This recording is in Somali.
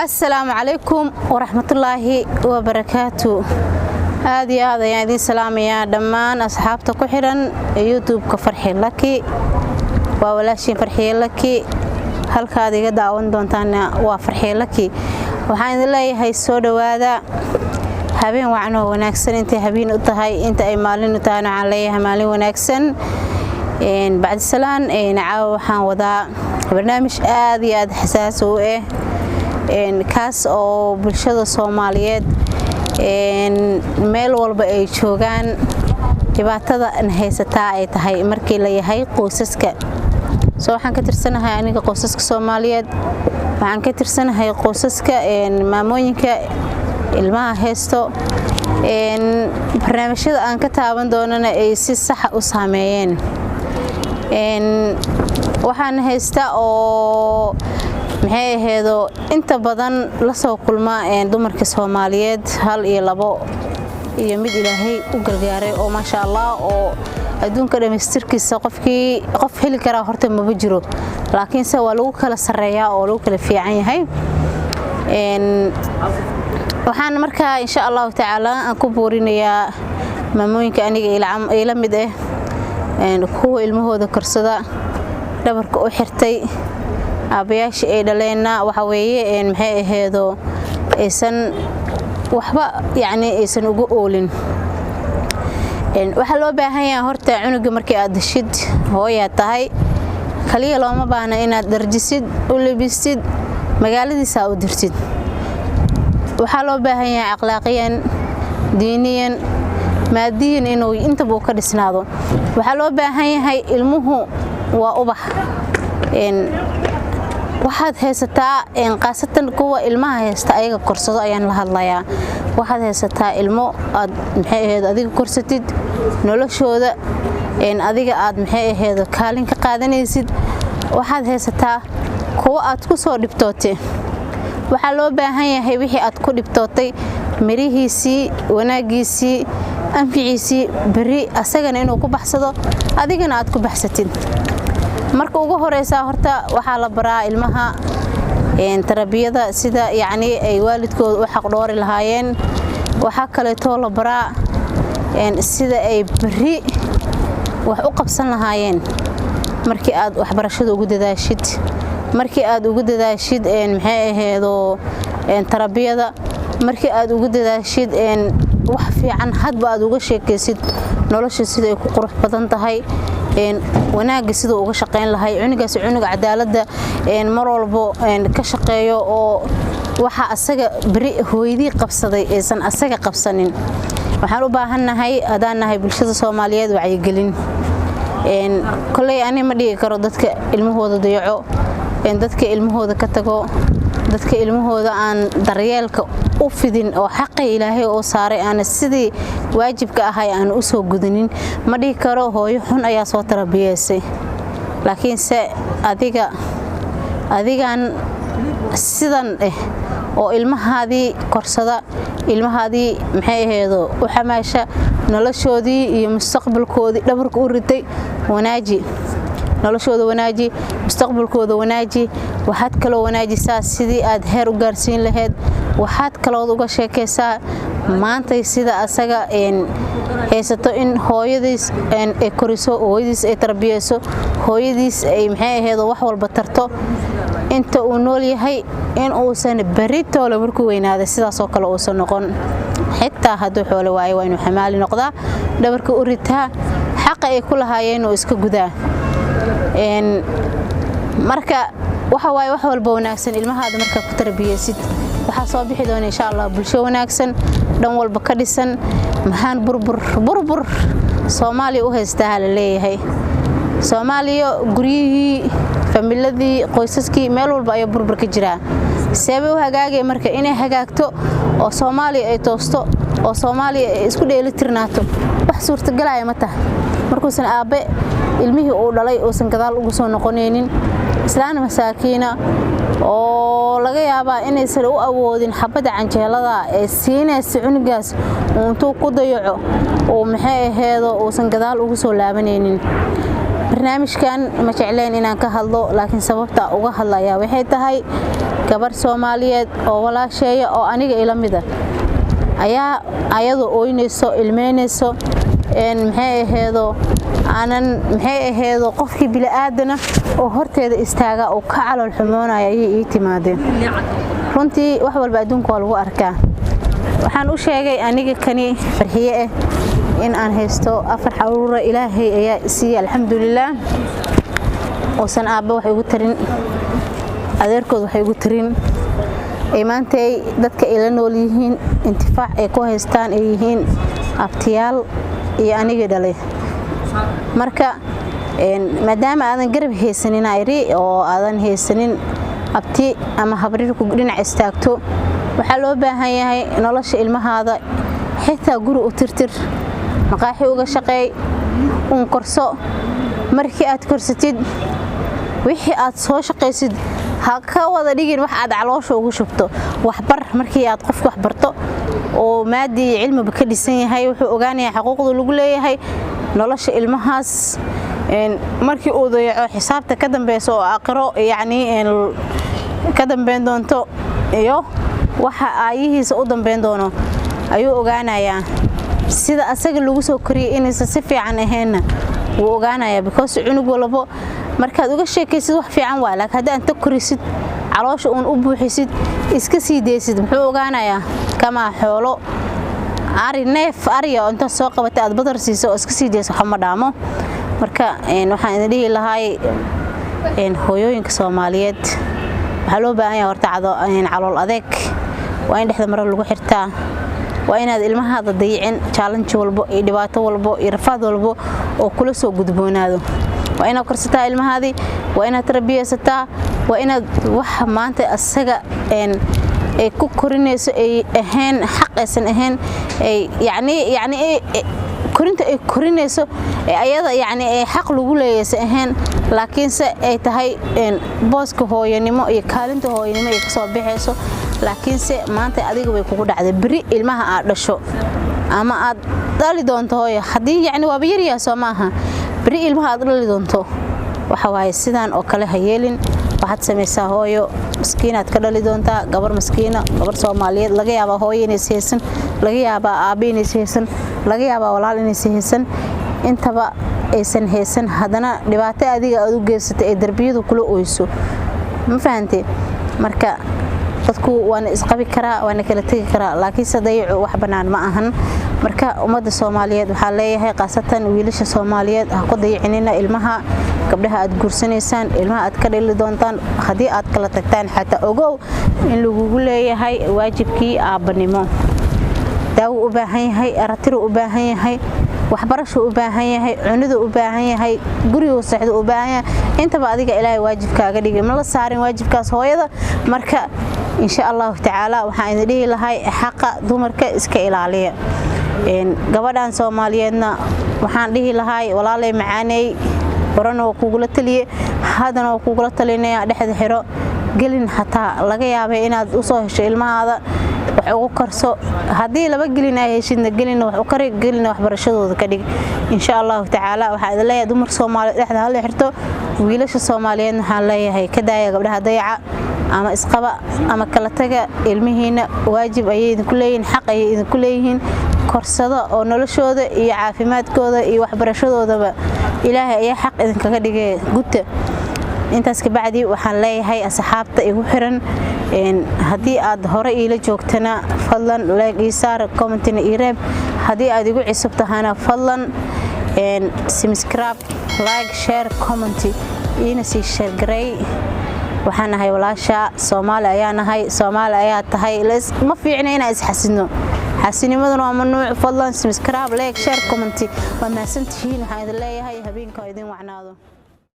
السلام عليكم ورحمة الله وبركاته. هذه يعني سلام يا دمان أصحابتك كحرا يوتيوب كفرحي لك وولاشين فرحي لك هل هذه قد عون دونتنا وفرحي لك وحين الله هاي السودة وهذا هبين وعنه وناكسن أنت هبين أطهاي أنت أي مالين وتانا عليها مالين وناكسن إن بعد السلام إن عاوحان وذا برنامج آذي حساس وإيه إن كاس أو بالشدة الصوماليات إن ميل والبا شوغان dhibaatada an haysataa ay tahay markii la yahay qoysaska soo waxaan ka tirsanahay aniga qoysaska Soomaaliyeed waxaan ka tirsanahay qoysaska maamooyinka ilmaha haysto barnaamijyada aan ka taaban doonana ay si sax ah u saameeyeen waxaan haystaa oo maxay aheedo inta badan la soo kulma dumarka Soomaaliyeed hal iyo labo iyo mid Ilaahay u gargaaray oo ma sha Allah oo adduunka dhameystirkiisa qof heli kara horta ma jiro laakiin se waa lagu kala sareeyaa oo lagu kala fiican yahay waxaan markaa insha Allah taala aan ku boorinayaa maamooyinka aniga ila mid ah kuwa ilmahooda korsada dhabarka u xirtay aabayaasha ay dhaleena waxa weeye maxay aheedo aysan waxba yani aysan ugu oolin waxa loo baahan yahay horta cunuga markii aad dashid hooya tahay kaliya looma baahna inaad darjisid u lebisid magaaladiisa u dirtid waxa loo baahan yahay akhlaaqiyan diiniyan maadiyan inuu inta buu ka dhisnaado waxa loo baahan yahay ilmuhu waa ubax waxaad haysataa qaasatan kuwa ilmaha haysta ayaga korsado ayaan la hadlayaa waxaad haysataa ilmo aad maxay ahayd adiga korsatid noloshooda adiga aad maxay ahayd kaalin ka qaadanaysid waxaad haysataa kuwa aad ku soo dhibtootay waxa loo baahan yahay wixii aad ku dhibtootay mirihiisii wanaagiisii anficiisii bari asagana inuu ku baxsado adigana aad ku baxsatid marka ugu horeysa horta waxa la baraa ilmaha tarbiyada sida yani ay waalidkood u xaq dhoori lahaayeen waxa kale too la baraa sida ay bari wax u qabsan lahaayeen markii aad waxbarashada ugu dadaashid markii aad ugu dadaashid maxay aheedo tarbiyada markii aad ugu dadaashid wax fiican hadba aad uga sheekaysid nolosha sida ay ku qurux badan tahay wanaagga sida uga shaqeyn lahay cunugaas cunuga cadaaladda mar walbo ka shaqeeyo oo waxa asaga bari hooyadii qabsaday aysan asaga qabsanin waxaan u baahanahay adaanahay bulshada Soomaaliyeed wacyigelin kulay ani ma dhigi karo dadka ilmahooda dayaco dadka ilmahooda ka tago dadka ilmahooda aan daryeelka u fidin oo xaq Ilaahay oo saaray aan sidii waajibka ahay aan u soo gudanin ma dhigi karo hooyo xun ayaa soo tarbiyeysay laakiin se adigan sidan oo ilmahaadii korsada ilmahaadii maxay aheedo u xamaasha noloshoodii iyo mustaqbalkoodii dhabarka u ritay wanaaji noloshooda wanaaji mustaqbalkooda wanaaji waxaad kala wanaajisaa sidii aad heer u gaarsiin lahayd waxaad kala uga sheekaysaa maanta sida asaga haysato in hooyadiis ay koriso hooyadiis ay tarbiyeyso hooyadiis ay maxay aheedo wax walba tarto inta uu nool yahay in uusan barito la markuu weynaado sidaas oo kale uusan noqon xitaa hadduu xoolo waayo waa inuu xamaali noqdaa dhabarka u ritaa xaq ay ku lahaayeen oo iska gudaa marka waxa way wax walba wanaagsan ilmahaada marka ku tarbiyeysid waxa soo bixi doona insha Allah bulsho wanaagsan dhan walba ka dhisan maxaan burbur Soomaaliya u haystaa la leeyahay Soomaaliya guriyihii familiyadii qoysaskii meel walba ay burbur ka jiraan sabab u hagaagay marka inay hagaagto oo Soomaaliya ay toosto oo Soomaaliya isku dheelitirnaato wax suurtagal ah ma tahay markuusan aabe ilmihii uu dhalay oo san gadaal ugu soo noqoneenin islaan masaakiina oo laga yaabaa inaysan u awoodin xabada canjeelada ee siinaysa cunugaas intuu ku dayaco oo maxay aheedo oo san gadaal ugu soo laabaneenin barnaamijkan ma jecleen inaan ka hadlo laakiin sababta uga hadlayaa waxay tahay gabar Soomaaliyeed oo walaasheeya oo aniga ila mid ah ayaa ayadoo ooynayso ilmeynayso maxay aheedo qofkii bilaadan oo horteeda istaaga oo ka calool xumoonaya ayay timaadeen runtii wax walba adduunka waa lagu arkaa waxaan u sheegay aniga kani farxiye ah in aan haysto 4 xaruur Ilaahay ayaa siiyay alxamdulillah oo san aabba wax ugu tarin adeerkood wax ugu tarin maantay dadka ila nool yihiin intifaac ay ku haystaan ay yihiin abtiyaal iyo aniga dhalay marka maadaama aadan garab haysanin ayri oo aadan haysanin abti ama habrir ku dhinac istaagto waxa loo baahan yahay nolosha ilmahaada xitaa guri u tirtir maqaaxi uga shaqeey korso markii aad korsatid wixii aad soo shaqeysid ha ka wada dhigin wax aad caloosha ugu shubto waxbar markii aad qof wax barto oo maadi cilmiba ka dhisan yahay wuxuu ogaanayaa xuquuqda lagu leeyahay nolosha ilmahaas markii uu dayaco xisaabta ka dambayso oo aqro ka dambeyn doonto iyo waxa aayihiisa u dambeyn doono ayuu ogaanayaa sida asaga lagu soo koriyay inaysan si fiican ahayn wuu ogaanayaa because cunug walba markaad uga sheekaysid wax fiican waa laakiin haddii aad korisid caloosha u buuxisid iska sii deysid muxuu ogaanayaa kama xoolo neef ariya inta soo qabatay aad badar siiso oo iska sii deyso xama dhaamo marka waxaan idin dhihi lahaay hooyooyinka Soomaaliyeed waxa loo baahan yahay horta calool adeeg waa in dhexda mar lagu xirtaa waa inaad ilmahaada dayicin challenge walbo iyo dhibaato walbo iyo rafaad walbo oo kula soo gudboonaado waa inaad korsataa ilmahaadi waa inaad tarbiyaysataa waa inaad wax maanta asaga ay ku korinayso ay ahayn xaq aysan ahayn korinta ay korinayso ayada ay xaq lagu leeyahay ahayn laakiin se ay tahay booska hooyanimo iyo kaalinta hooyanimo ay ka soo bixayso laakiin se maanta adiga way kugu dhacday bari ilmaha aad dhasho ama aad dhali doonto hooyo hadii waa yar soo maaha bari ilmaha aad dhali doonto waxa waaye sidaan oo kale ha yeelin waxaad samaysaa hooyo miskiinaad ka dhali doontaa gabar miskiina gabar Soomaaliyeed laga yaabaa hooyo inay seesan laga yaabaa aabe inay seesan laga yaabaa walaal inay seesan intaba aysan haysan hadana dhibaato adiga aad u geysatay ee darbiyadu kula ooyso ma fahantay marka dadku waana isqabi karaa waana kala tagi karaa laakiin sadayicu wax banaan ma ahan marka umada Soomaaliyeed waxa leeyahay qaasatan wiilasha Soomaaliyeed ha ku dayicinina ilmaha gabdhaha aad guursanaysaan ilmaha aad ka dhali doontaan hadii aad kala tagtaan xataa ogow in lagu leeyahay waajibkii aabanimo daawo u baahan yahay aragti u baahan yahay waxbarasho u baahan yahay cunida u baahan yahay guriga saxda u baahan yahay intaba adiga Ilaahay waajibkaaga dhigay ma la saarin waajibkaas hooyada marka insha Allah ta'ala waxaan idin dhihi lahay xaqa dumarka iska ilaaliya gabadhan Soomaaliyeedna waxaan dhihi lahay walaalay macaanay horana kugu la taliye hadana kugu la talinaya dhexda xiro gelin hataa laga yaabay inaad u soo hesho ilmahaada wax ugu karso hadii laba gelin ay heshidna gelin wax u kari gelin waxbarashadooda ka dhig insha Allah ta'ala waxa idin leeyahay dumar Soomaaliyeed dhexda hal xirto wiilasha Soomaaliyeed waxaan leeyahay ka daaya gabdhaha dayaca ama isqaba ama kala taga ilmihiina waajib ay idinku leeyihiin xaq ay idinku leeyihiin korsada oo noloshooda iyo caafimaadkooda iyo waxbarashadoodaba Ilaahay ayaa xaq idinkaga dhigay gudta intaas ka bacdi waxaan leeyahay asxaabta igu xiran hadii aad hore ila joogtana fadlan like iyo saar comment-na iyo reeb hadii aad igu cusub tahana fadlan subscribe like share comment ina si share garay waxaan ahay walaasha Soomaali ayaan ahay Soomaali ayaa tahay ma fiicna inaan isxasino xasinimaduna waa mamnuuc fadlan subscribe like share comment waa maasantihiin waxaan idin leeyahay habeenka idin wacnaado